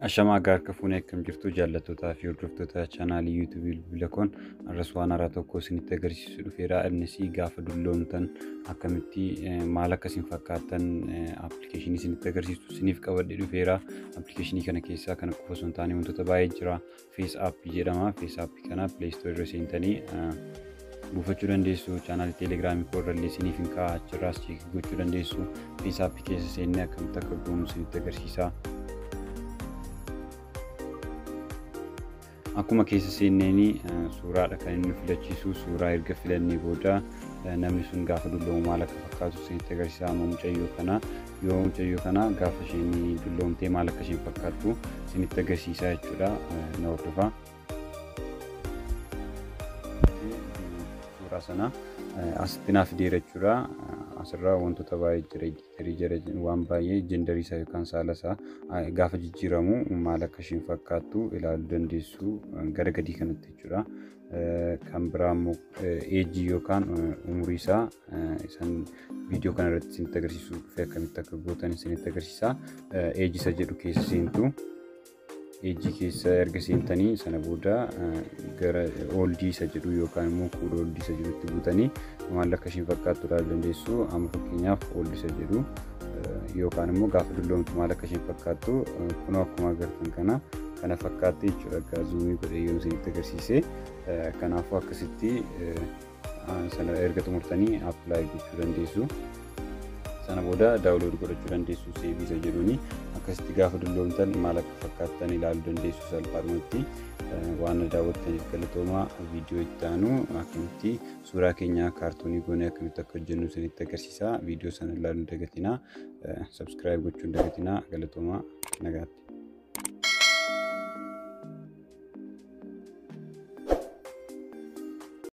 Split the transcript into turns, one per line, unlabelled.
Ashama garka fuune akkam jirtu jaallattoota fi hordoftoota chaanaalii YouTube Bilbilakoon arraswaan haraa tokko isinitti agarsiisu dhufeera. Innis gaafa dulloomtan akkamitti maal akkasiin fakkaatan appilikeeshinii isinitti agarsiisu isiniif qabadhee dhufeera. Appilikeeshinii kana keessaa kan qofa osoo hin taane wantoota baay'ee jira. Face App jedhama. Face App kana Play Store irra seentanii buufachuu dandeessu. Chaanaalii Telegraamii koorrallee isiniif hin kaa'aa achirraas cheekii gochuu dandeessu. Face App keessa seennee akkamitti akka goonu isinitti agarsiisa. Akkuma keessa seenneeni suuraadha kan inni filachiisu. Suuraa erga filannee booda namni sun gaafa dulloomu maal akka fakkaatu isinitti agarsiisa. Mucayyoo kana gaafa isheen dulloomtee maal akka isheen fakkaattu isinitti agarsiisa jechuudha. Na hordofaa. Suuraa sana asitti naaf fideera jechuudha. Asirraa wantoota baay'ee jira waan baay'ee jendarii isaa yookaan saala isaa gaafa jijjiiramu maal akka isheen fakkaattu ilaaluu dandeessu gara gadii kanatti jechuudha. Kan biraa immoo eejii yookaan umurii isaa isaan viidiyoo kana irratti isinitti agarsiisuu dhufee akkamitti akka gootan isinitti agarsiisa. Eejii isa jedhu keessa seentu. Eejii keessa erga seentanii sana booda gara ooldii isa jedhu yookaan immoo kuudha ooldii isa jedhutti buutanii maal akka isheen fakkaattu ilaaluu dandeessu. Amma fakkeenyaaf ooldii isa jedhu yookaan immoo gaafa dulloomtu maal akka isheen fakkaattu kunoo akkuma agartan kana fakkaatte jechuudha. Zuumii godhee yoo isinitti agarsiise kanaafuu akkasitti sana erga xumurtanii appilaayi gochuu dandeessu. Sana booda daawunlood godhachuu dandeessu. Seevii isa jedhuuni akkasitti gaafa dulloomtan maal akka fakkaattan ilaaluu dandeessu salphaadhumatti. Waan daawwattaniif galatoomaa. Viidiyoo itti aanu akkamitti suuraa keenya kaartoonii goonee akkamitti akka hojjennu isinitti agarsiisa. Viidiyoo sana ilaaluu hin dagatinaa. Subscribe gochuu hin dagatinaa. Galatoomaa. Nagaatti.